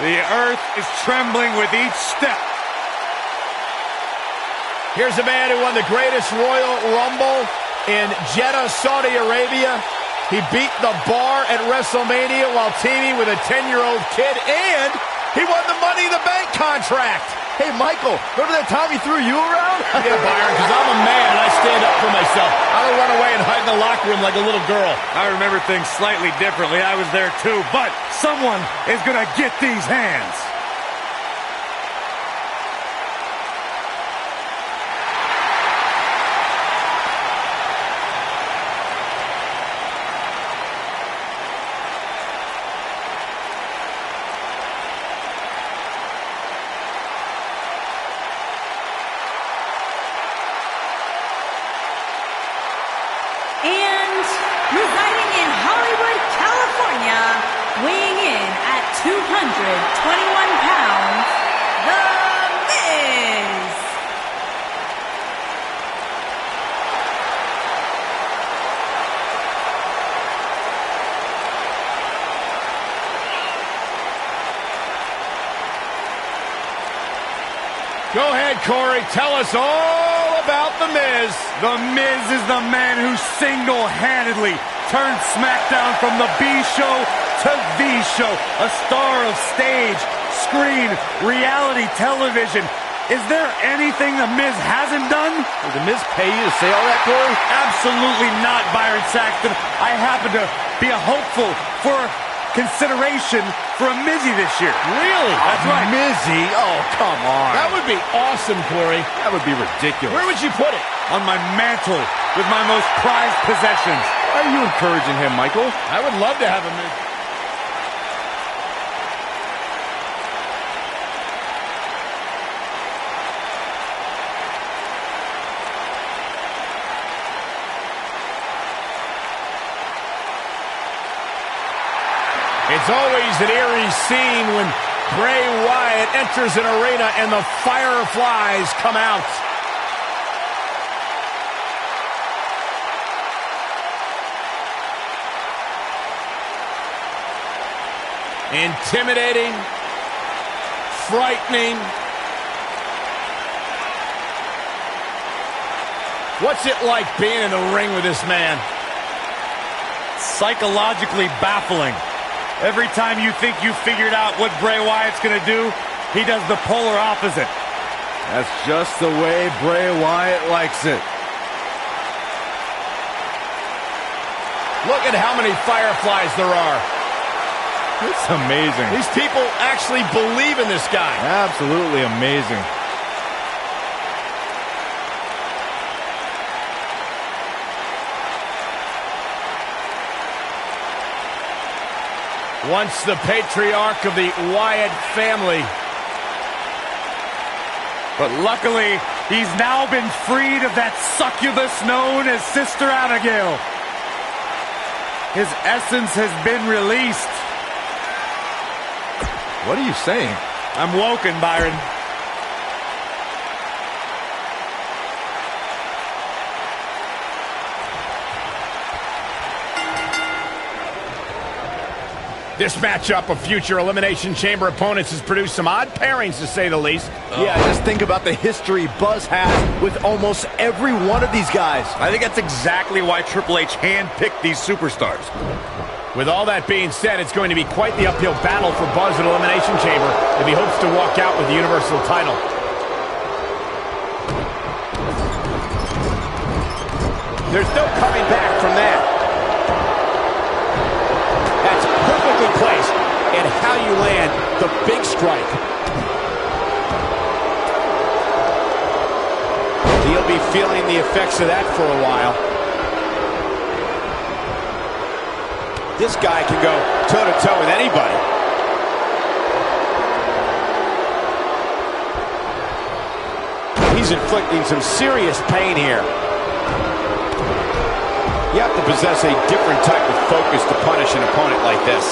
The earth is trembling with each step. Here's a man who won the greatest Royal Rumble in Jeddah, Saudi Arabia. He beat the bar at WrestleMania while teaming with a 10-year-old kid, and he won the Money in the Bank contract. Hey, Michael, remember that time he threw you around? Yeah, Byron, because I'm a man and I stand up for myself. I don't run away and hide in the locker room like a little girl. I remember things slightly differently. I was there too, but someone is going to get these hands. Residing in Hollywood, California, weighing in at 221 pounds, The Miz. Go ahead, Corey. Tell us all about The Miz. The Miz is the man who single-handedly turned SmackDown from the B show to the show. A star of stage, screen, reality television. Is there anything The Miz hasn't done? Did The Miz pay you to say all that, Corey? Absolutely not, Byron Saxton. I happen to be a hopeful for consideration for a Mizzy this year. Really? That's right. Mizzy? Oh, come on. That would be awesome, Corey. That would be ridiculous. Where would you put it? On my mantle with my most prized possessions. Why are you encouraging him, Michael? I would love to have a Miz. It's always an eerie scene when Bray Wyatt enters an arena and the fireflies come out. Intimidating, frightening. What's it like being in the ring with this man? Psychologically baffling. Every time you think you figured out what Bray Wyatt's going to do, he does the polar opposite. That's just the way Bray Wyatt likes it. Look at how many fireflies there are. It's amazing. These people actually believe in this guy. Absolutely amazing. Once the patriarch of the Wyatt family. But luckily, he's now been freed of that succubus known as Sister Abigail. His essence has been released. What are you saying? I'm woken, Byron. This matchup of future Elimination Chamber opponents has produced some odd pairings, to say the least. Yeah, just think about the history Buzz has with almost every one of these guys. I think that's exactly why Triple H handpicked these superstars. With all that being said, it's going to be quite the uphill battle for Buzz at Elimination Chamber if he hopes to walk out with the Universal title. There's no coming back from that. That's perfectly placed, and how you land the big strike. He'll be feeling the effects of that for a while. This guy can go toe-to-toe with anybody. He's inflicting some serious pain here. You have to possess a different type of focus to punish an opponent like this.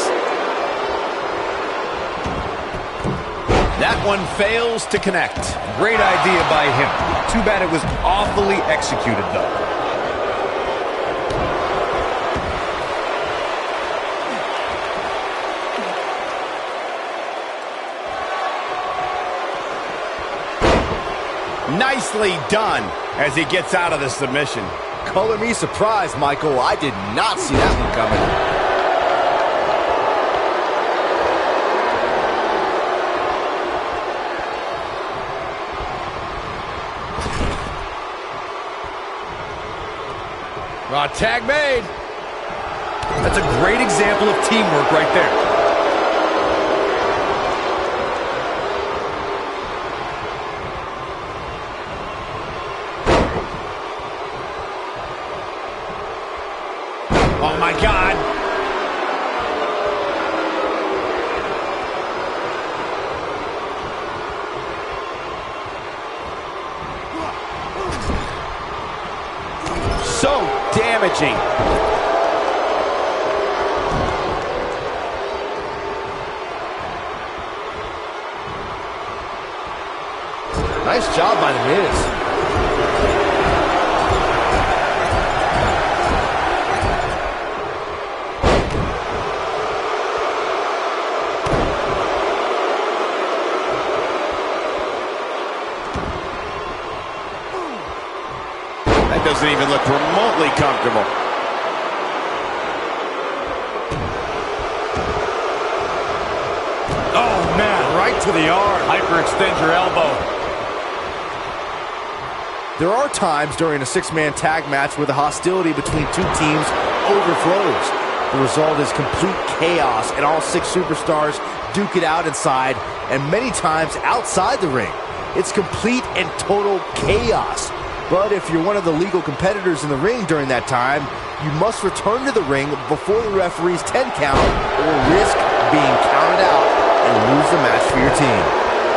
That one fails to connect. Great idea by him. Too bad it was awfully executed, though. Nicely done as he gets out of the submission. Color me surprised, Michael. I did not see that one coming. Tag made. That's a great example of teamwork right there. Oh my God. So damaging. Nice job by The Miz. That doesn't even look remotely comfortable. Oh, man, right to the arm. Hyperextend your elbow. There are times during a six-man tag match where the hostility between two teams overflows. The result is complete chaos, and all six superstars duke it out inside, and many times outside the ring. It's complete and total chaos. But if you're one of the legal competitors in the ring during that time, you must return to the ring before the referee's 10 count or risk being counted out and lose the match for your team.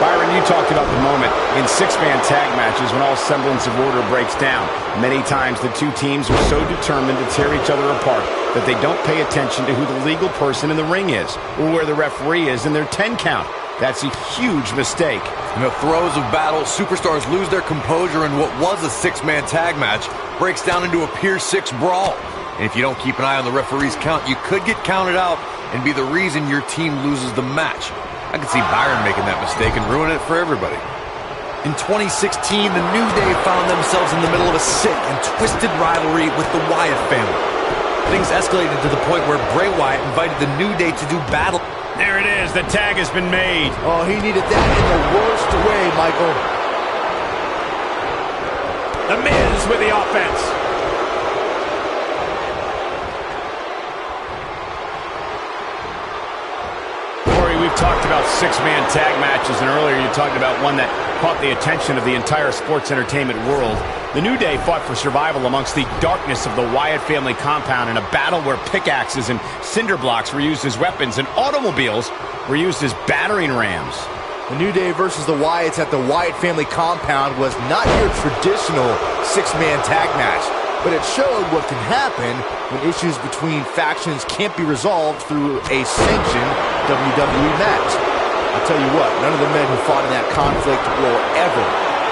Byron, you talked about the moment in six-man tag matches when all semblance of order breaks down. Many times the two teams are so determined to tear each other apart that they don't pay attention to who the legal person in the ring is or where the referee is in their 10 count. That's a huge mistake. In the throes of battle, superstars lose their composure, and what was a six-man tag match breaks down into a Pier 6 brawl. And if you don't keep an eye on the referee's count, you could get counted out and be the reason your team loses the match. I could see Byron making that mistake and ruining it for everybody. In 2016, the New Day found themselves in the middle of a sick and twisted rivalry with the Wyatt family. Things escalated to the point where Bray Wyatt invited the New Day to do battle. There it is. The tag has been made. Oh, he needed that in the worst way, Michael. The Miz with the offense. Corey, we've talked about six-man tag matches, and earlier you talked about one that caught the attention of the entire sports entertainment world. The New Day fought for survival amongst the darkness of the Wyatt family compound in a battle where pickaxes and cinder blocks were used as weapons and automobiles were used as battering rams. The New Day versus the Wyatts at the Wyatt family compound was not your traditional six-man tag match, but it showed what can happen when issues between factions can't be resolved through a sanctioned WWE match. I'll tell you what, none of the men who fought in that conflict will ever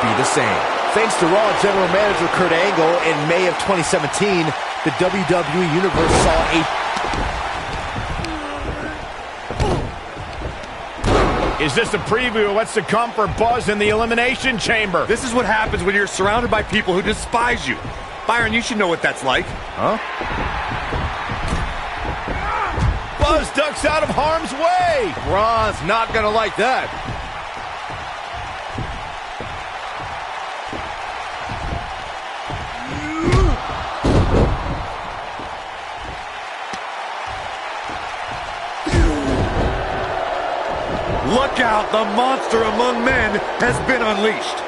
be the same. Thanks to Raw General Manager Kurt Angle, in May of 2017, the WWE Universe saw a... Is this a preview of what's to come for Buzz in the Elimination Chamber? This is what happens when you're surrounded by people who despise you. Byron, you should know what that's like. Huh? Buzz ducks out of harm's way. Ron's not gonna like that. Look out, the monster among men has been unleashed.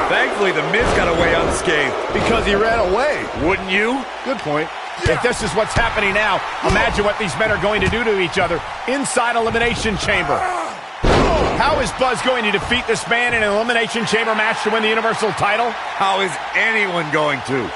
Thankfully, the Miz got away unscathed. Because he ran away. Wouldn't you? Good point. If this is what's happening now, imagine what these men are going to do to each other inside Elimination Chamber. How is Buzz going to defeat this man in an Elimination Chamber match to win the Universal title? How is anyone going to?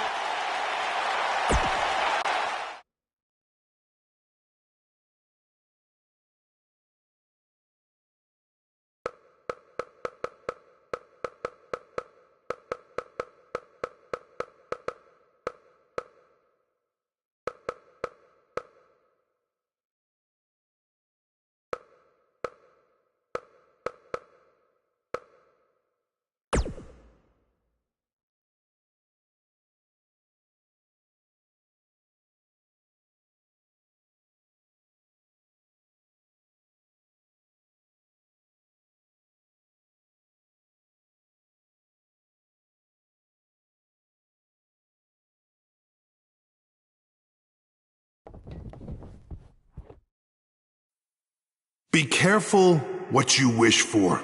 Be careful what you wish for.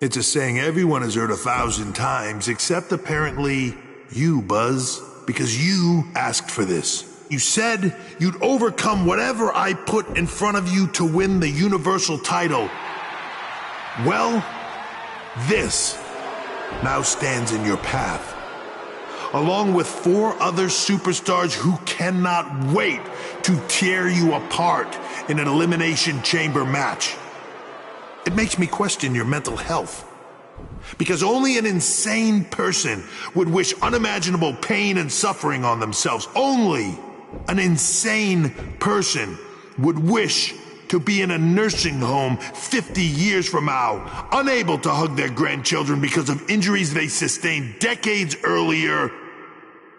It's a saying everyone has heard 1,000 times, except apparently you, Buzz, because you asked for this. You said you'd overcome whatever I put in front of you to win the Universal title. Well, this now stands in your path, along with 4 other superstars who cannot wait to tear you apart in an Elimination Chamber match. It makes me question your mental health, because only an insane person would wish unimaginable pain and suffering on themselves. Only an insane person would wish to be in a nursing home 50 years from now, unable to hug their grandchildren because of injuries they sustained decades earlier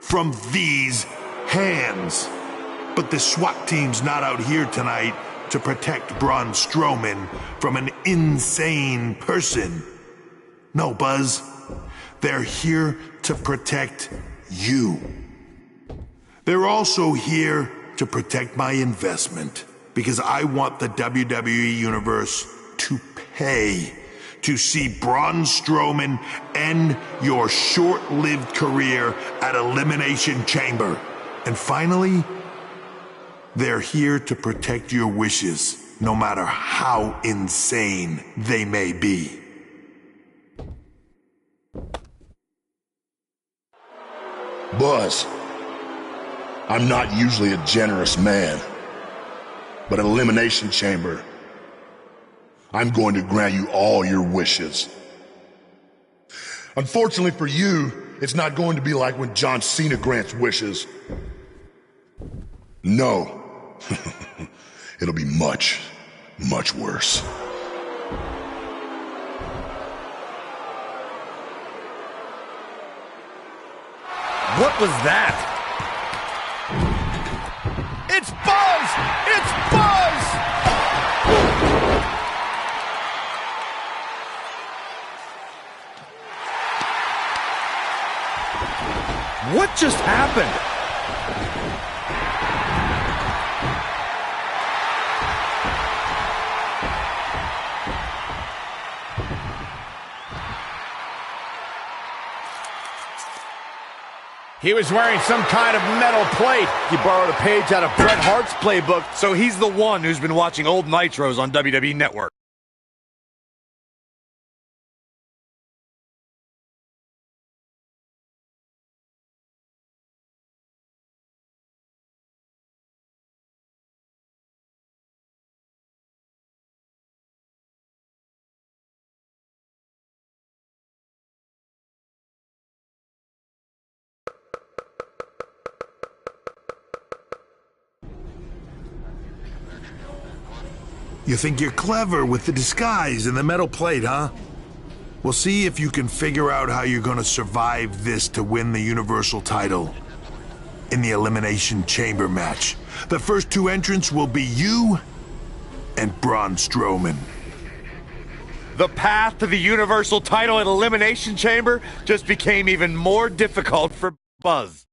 from these hands. But the SWAT team's not out here tonight to protect Braun Strowman from an insane person. No, Buzz. They're here to protect you. They're also here to protect my investment, because I want the WWE Universe to pay to see Braun Strowman end your short-lived career at Elimination Chamber. And finally, they're here to protect your wishes, no matter how insane they may be. Buzz, I'm not usually a generous man, but at Elimination Chamber, I'm going to grant you all your wishes. Unfortunately for you, it's not going to be like when John Cena grants wishes. No. It'll be much, much worse. What was that? It's Buzz! It's Buzz! What just happened? He was wearing some kind of metal plate. He borrowed a page out of Bret Hart's playbook. So he's the one who's been watching old Nitros on WWE Network. You think you're clever with the disguise and the metal plate, huh? We'll see if you can figure out how you're gonna survive this to win the Universal title in the Elimination Chamber match. The first 2 entrants will be you and Braun Strowman. The path to the Universal title at Elimination Chamber just became even more difficult for Buzz.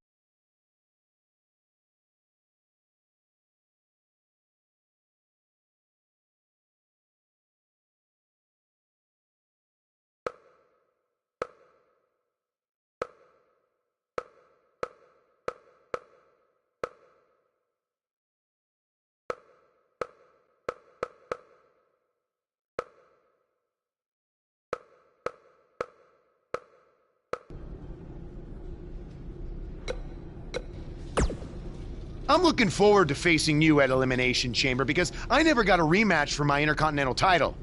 I'm looking forward to facing you at Elimination Chamber because I never got a rematch for my Intercontinental title.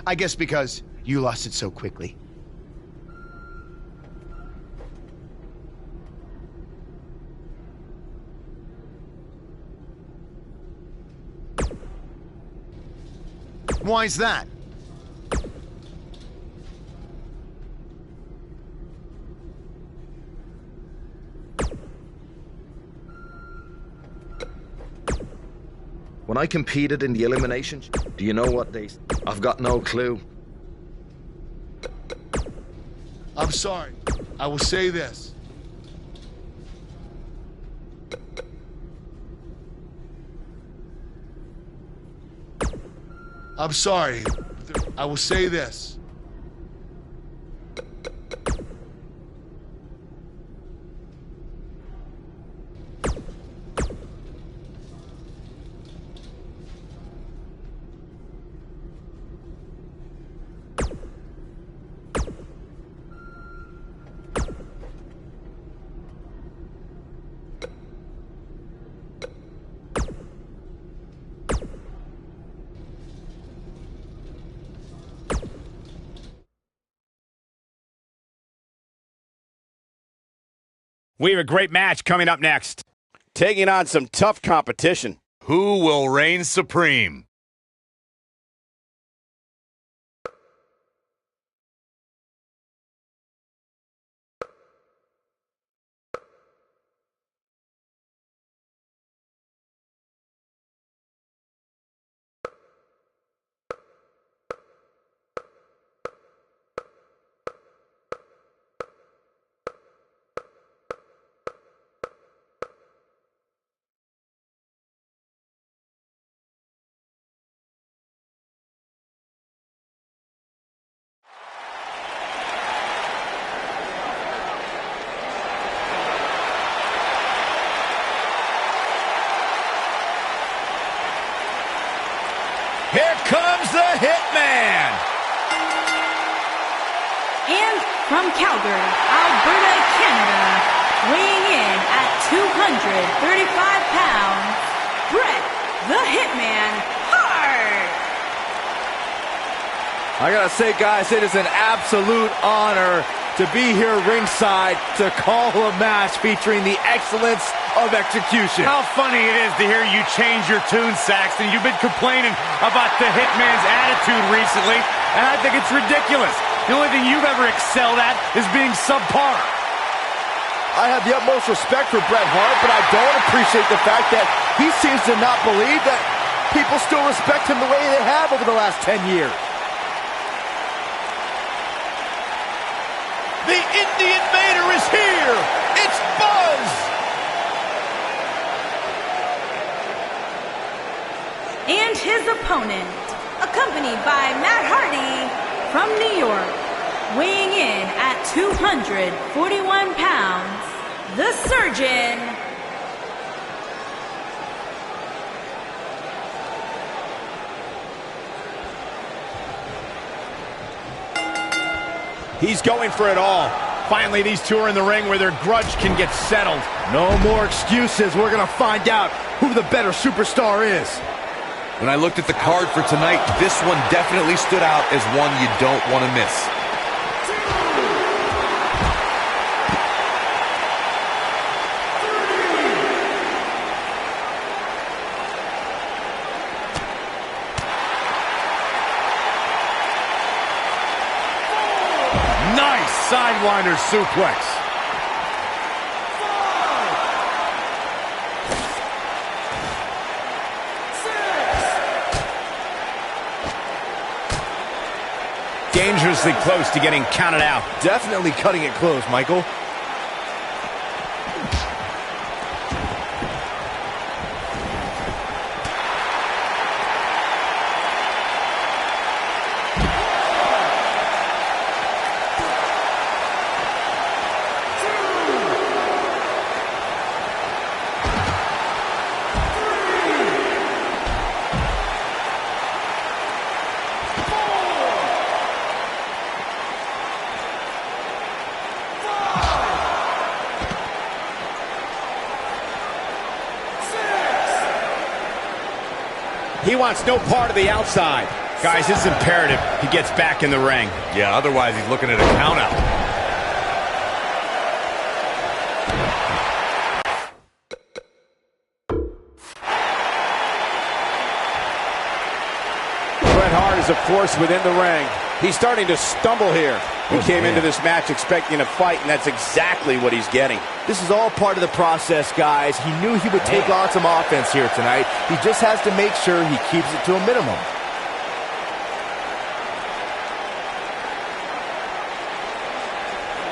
I guess because you lost it so quickly. Why's that? When I competed in the eliminations, do you know what they... I've got no clue. I'm sorry. I will say this. I'm sorry. I will say this. We have a great match coming up next. Taking on some tough competition. Who will reign supreme? Here comes the Hitman! And from Calgary, Alberta, Canada, weighing in at 235 pounds, Bret the Hitman Hart! I gotta say, guys, it is an absolute honor to be here ringside to call a match featuring the excellence of execution. How funny it is to hear you change your tune, Saxton. You've been complaining about the Hitman's attitude recently, and I think it's ridiculous. The only thing you've ever excelled at is being subpar. I have the utmost respect for Bret Hart, but I don't appreciate the fact that he seems to not believe that people still respect him the way they have over the last 10 years. The Indian Invader is here! It's Buzz! And his opponent, accompanied by Matt Hardy from New York, weighing in at 241 pounds, the Surgeon. He's going for it all. Finally, these two are in the ring where their grudge can get settled. No more excuses. We're gonna find out who the better superstar is. When I looked at the card for tonight, this one definitely stood out as one you don't want to miss. Nice sidewinder suplex. Dangerously close to getting counted out. Definitely cutting it close, Michael. He wants no part of the outside. Guys, it's imperative he gets back in the ring. Yeah, otherwise he's looking at a count out. Bret Hart is a force within the ring. He's starting to stumble here. He came into this match expecting a fight, and that's exactly what he's getting. This is all part of the process, guys. He knew he would take on some offense here tonight. He just has to make sure he keeps it to a minimum.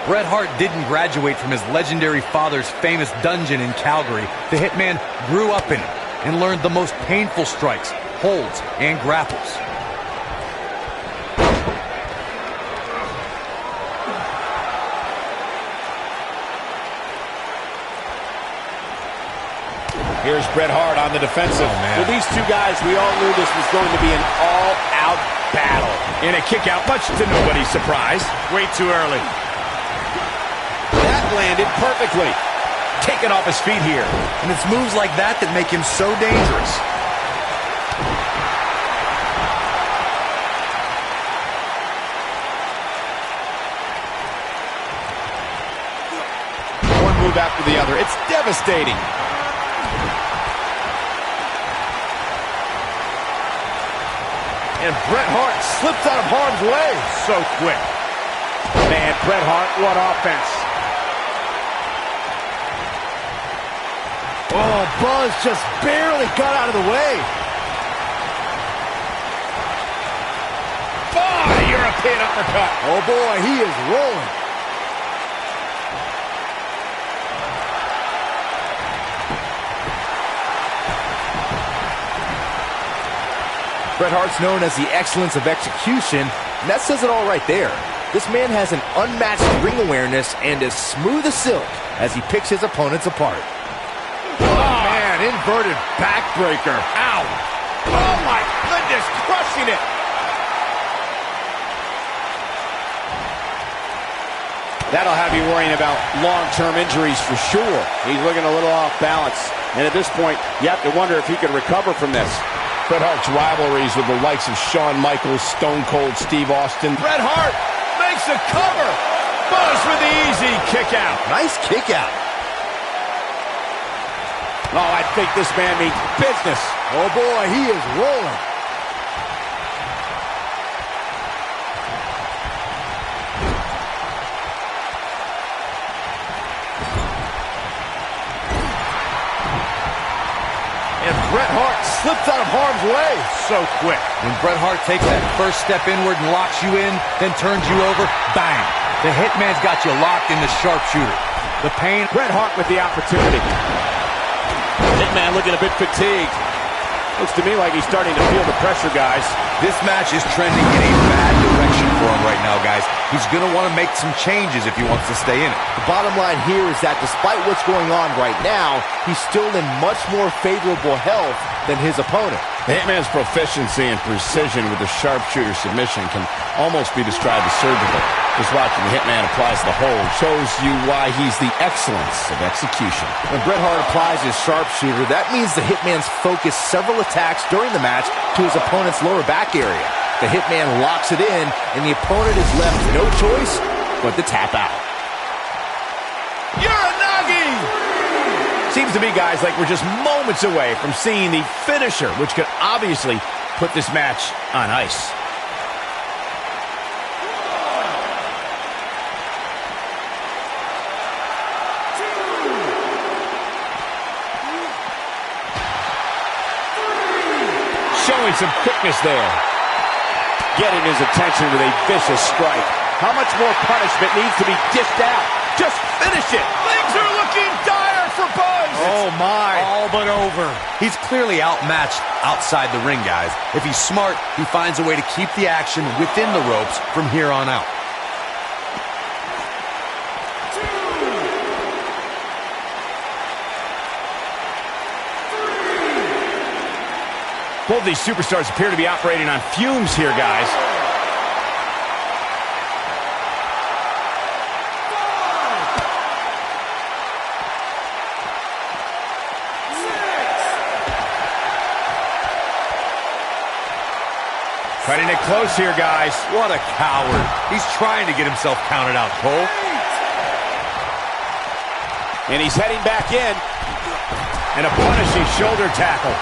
Bret Hart didn't graduate from his legendary father's famous dungeon in Calgary. The Hitman grew up in it and learned the most painful strikes, holds, and grapples. Here's Bret Hart on the defensive. Oh, man. Well, these two guys, we all knew this was going to be an all-out battle. In a kick out, much to nobody's surprise. Way too early. That landed perfectly. Taken off his feet here. And it's moves like that that make him so dangerous. One move after the other. It's devastating. And Bret Hart slips out of harm's way. So quick. Man, Bret Hart, what offense. Oh, Buzz just barely got out of the way. European uppercut. Oh, boy, he is rolling. Bret Hart's known as the excellence of execution, and that says it all right there. This man has an unmatched ring awareness and is smooth as silk as he picks his opponents apart. Oh, man, inverted backbreaker. Ow. Oh, my goodness, crushing it. That'll have you worrying about long-term injuries for sure. He's looking a little off balance. And at this point, you have to wonder if he could recover from this. Bret Hart's rivalries with the likes of Shawn Michaels, Stone Cold Steve Austin. Bret Hart makes a cover. Buzz with the easy kick out. Nice kick out. Oh, I think this man means business. Oh, boy, he is rolling. And Bret Hart slips out of harm's way. So quick. When Bret Hart takes that first step inward and locks you in, then turns you over, bang. The Hitman's got you locked in the sharpshooter. The pain. Bret Hart with the opportunity. Hitman looking a bit fatigued. Looks to me like he's starting to feel the pressure, guys. This match is trending in a bad direction for him right now, guys. He's going to want to make some changes if he wants to stay in it. The bottom line here is that despite what's going on right now, he's still in much more favorable health than his opponent. The Hitman's proficiency and precision with the sharpshooter submission can almost be described as surgical. Just watching the Hitman applies the hold shows you why he's the excellence of execution. When Bret Hart applies his sharpshooter, that means the Hitman's focused several attacks during the match to his opponent's lower back area. The Hitman locks it in, and the opponent is left no choice but to tap out. Uranagi! Seems to me, guys, like we're just moments away from seeing the finisher, which could obviously put this match on ice. Showing some quickness there. Getting his attention with a vicious strike. How much more punishment needs to be dished out? Just finish it. Things are looking dire for Buzz. Oh, my. All but over. He's clearly outmatched outside the ring, guys. If he's smart, he finds a way to keep the action within the ropes from here on out. Both these superstars appear to be operating on fumes here, guys. Cutting it close here, guys. What a coward. He's trying to get himself counted out, Cole. And he's heading back in. And a punishing shoulder tackle.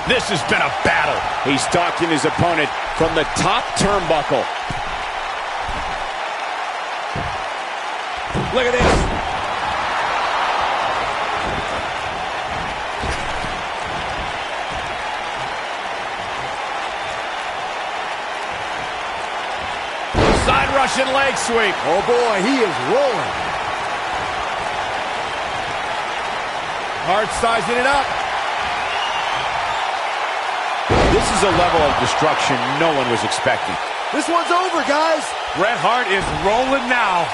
This has been a battle. He's stalking his opponent from the top turnbuckle. Look at this. Side Russian leg sweep. Oh, boy, he is rolling. Hart sizing it up. This is a level of destruction no one was expecting. This one's over, guys. Bret Hart is rolling now.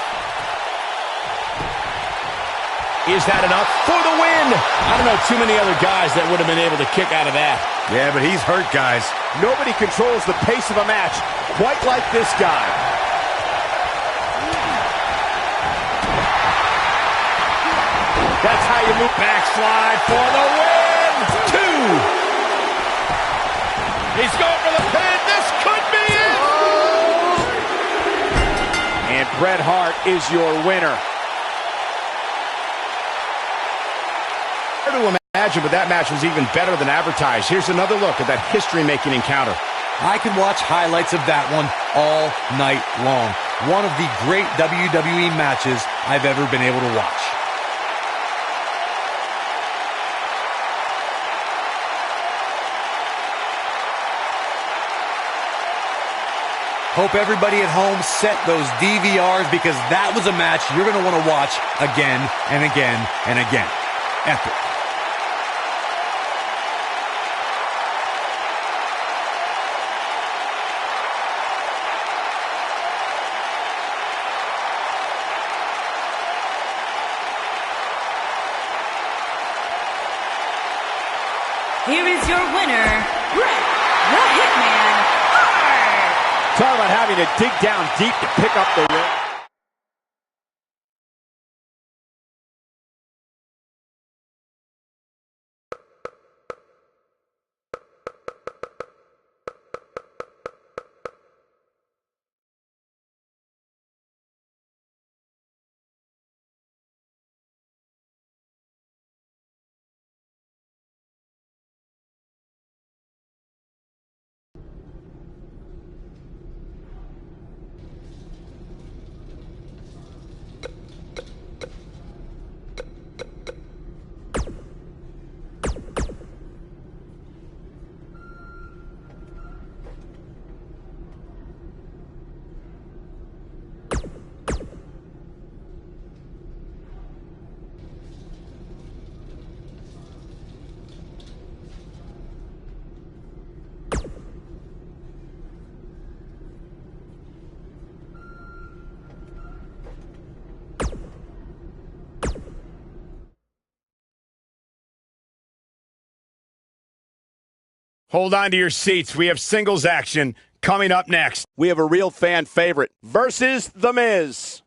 Is that enough for the win? I don't know too many other guys that would have been able to kick out of that. Yeah, but he's hurt, guys. Nobody controls the pace of a match quite like this guy. That's how you move. Backslide for the win. 2. He's going for the pin. This could be it. And Bret Hart is your winner. Hard to imagine, but that match was even better than advertised. Here's another look at that history-making encounter. I could watch highlights of that one all night long. One of the great WWE matches I've ever been able to watch. Hope everybody at home set those DVRs because that was a match you're going to want to watch again and again and again. Epic. Here is your winner, Bret the Hitman Hart. Talk about having to dig down deep to pick up the win. Hold on to your seats. We have singles action coming up next. We have a real fan favorite versus The Miz.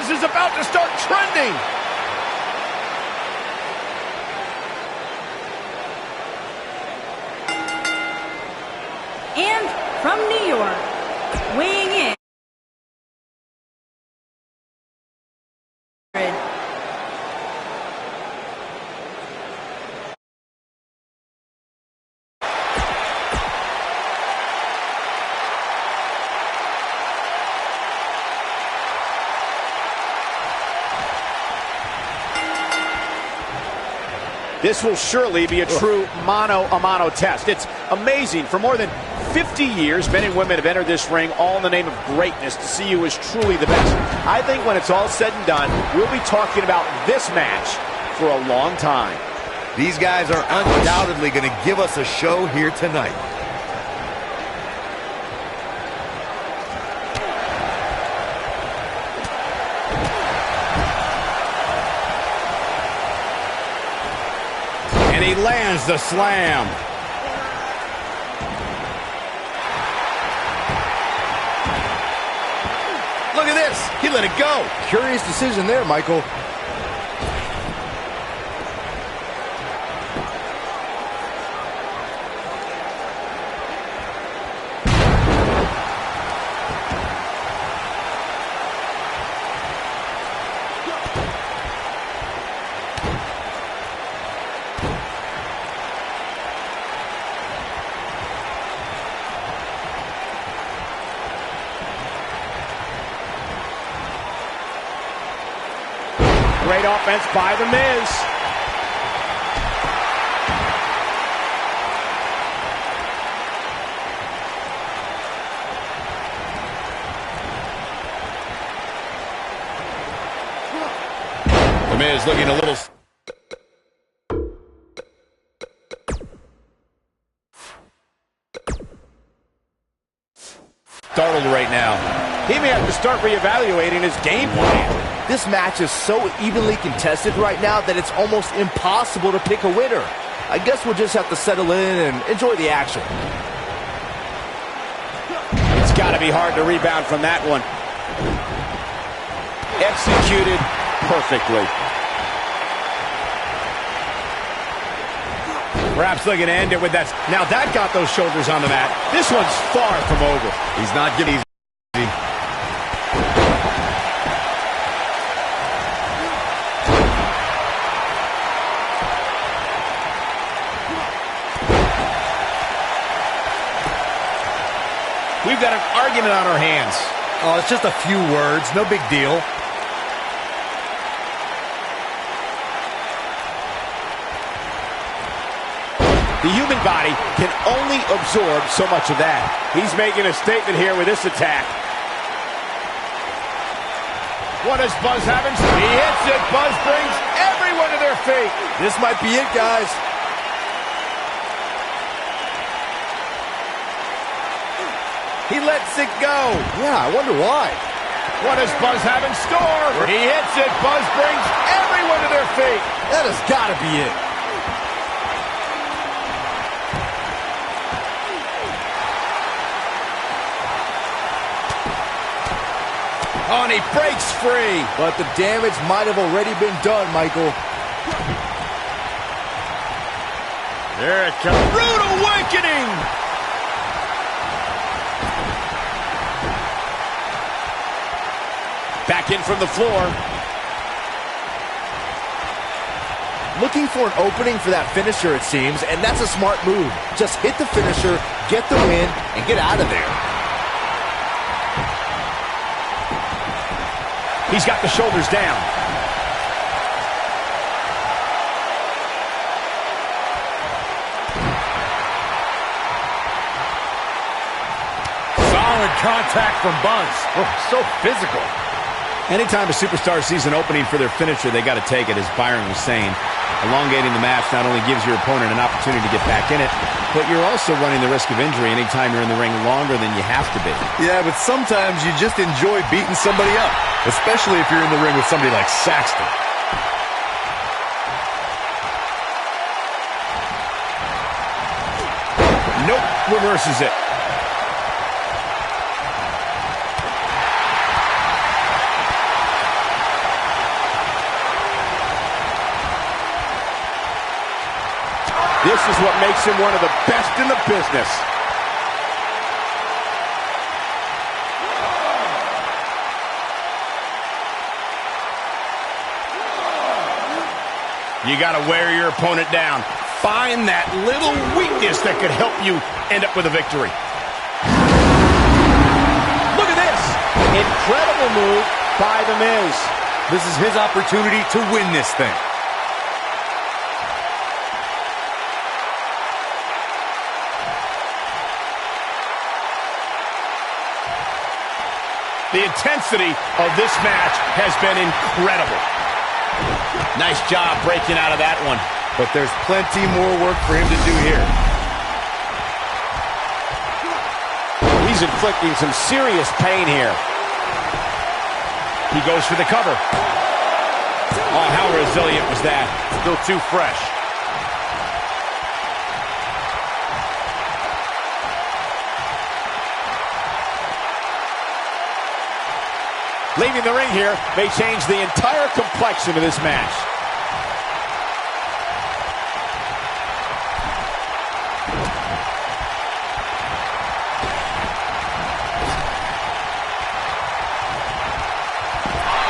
Is about to start trending. And from New York, weighing in. This will surely be a true mano-a-mano test. It's amazing. For more than 50 years, men and women have entered this ring all in the name of greatness to see who is truly the best. I think when it's all said and done, we'll be talking about this match for a long time. These guys are undoubtedly going to give us a show here tonight. And he lands the slam. Look at this. He let it go. Curious decision there, Michael. Great offense by The Miz. The Miz looking a little... startled right now. He may have to start reevaluating his game plan. This match is so evenly contested right now that it's almost impossible to pick a winner. I guess we'll just have to settle in and enjoy the action. It's got to be hard to rebound from that one. Executed perfectly. Perhaps looking to end it with that. Now that got those shoulders on the mat. This one's far from over. He's not giving easy. We've got an argument on our hands. Oh, it's just a few words. No big deal. The human body can only absorb so much of that. He's making a statement here with this attack. What does Buzz having? He hits it. Buzz brings everyone to their feet. This might be it, guys. He lets it go. Yeah, I wonder why. What does Buzz have in store? He hits it. Buzz brings everyone to their feet. That has got to be it. Oh, and he breaks free. But the damage might have already been done, Michael. There it comes. Rude awakening. Back in from the floor. Looking for an opening for that finisher, it seems, and that's a smart move. Just hit the finisher, get the win, and get out of there. He's got the shoulders down. Solid contact from Buzz. Oh, so physical. Anytime a superstar sees an opening for their finisher, they got to take it, as Byron was saying. Elongating the match not only gives your opponent an opportunity to get back in it, but you're also running the risk of injury anytime you're in the ring longer than you have to be. Yeah, but sometimes you just enjoy beating somebody up, especially if you're in the ring with somebody like Saxton. Nope, reverses it. This is what makes him one of the best in the business. You got to wear your opponent down. Find that little weakness that could help you end up with a victory. Look at this. Incredible move by The Miz. This is his opportunity to win this thing. The intensity of this match has been incredible. Nice job breaking out of that one. But there's plenty more work for him to do here. He's inflicting some serious pain here. He goes for the cover. Oh, how resilient was that? Still too fresh. Leaving the ring here may change the entire complexion of this match.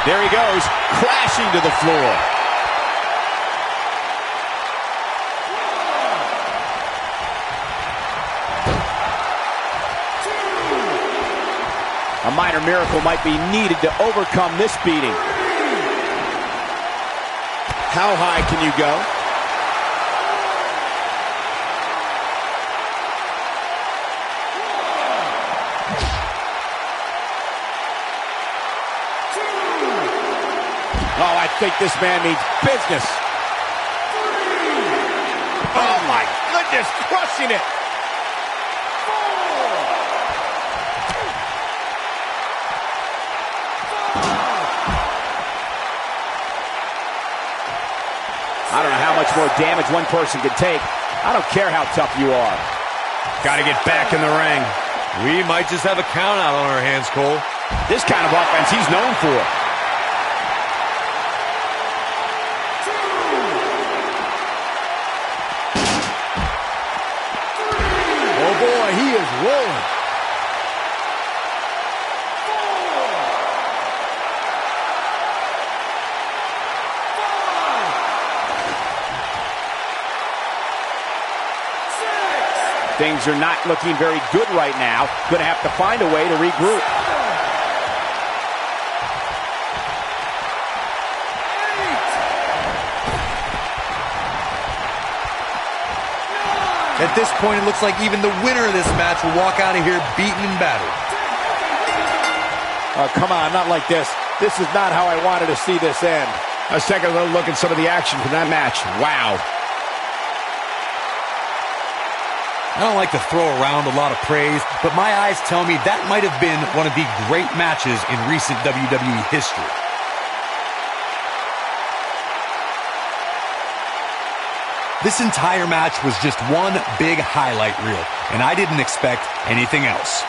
There he goes, crashing to the floor. A minor miracle might be needed to overcome this beating. How high can you go? Oh, I think this man means business. Oh, my goodness, crushing it. I don't know how much more damage one person can take. I don't care how tough you are. Got to get back in the ring. We might just have a count out on our hands, Cole. This kind of offense he's known for. Oh boy, he is rolling. Things are not looking very good right now. Going to have to find a way to regroup. At this point, it looks like even the winner of this match will walk out of here beaten and battered. Oh, come on, not like this. This is not how I wanted to see this end. Let's take a little look at some of the action from that match. Wow. I don't like to throw around a lot of praise, but my eyes tell me that might have been one of the great matches in recent WWE history. This entire match was just one big highlight reel, and I didn't expect anything else.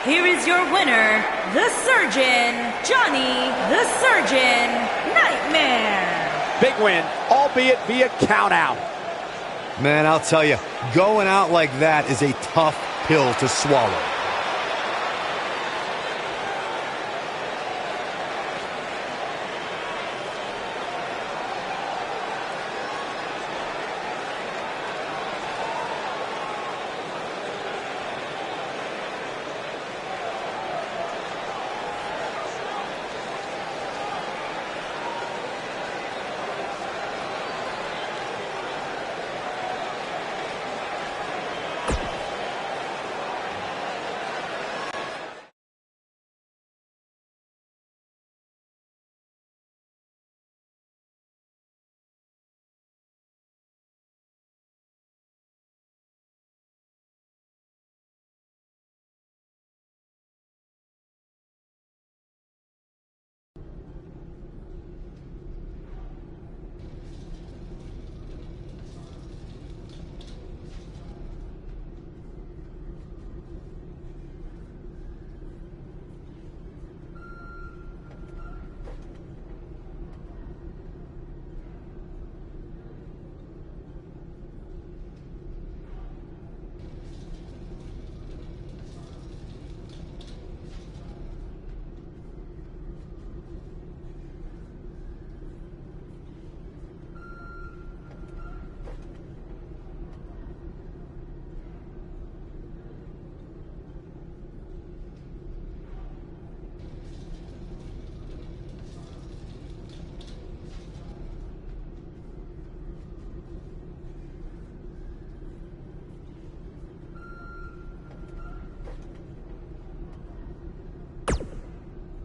Here is your winner, the Surgeon, Johnny the Surgeon Nightmare. Big win, albeit via countout. Man, I'll tell you, going out like that is a tough pill to swallow.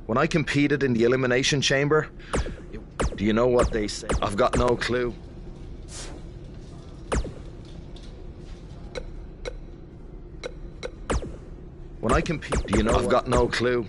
When I competed in the Elimination Chamber, do you know what they say? I've got no clue. When I compete, do you know? I've got no clue.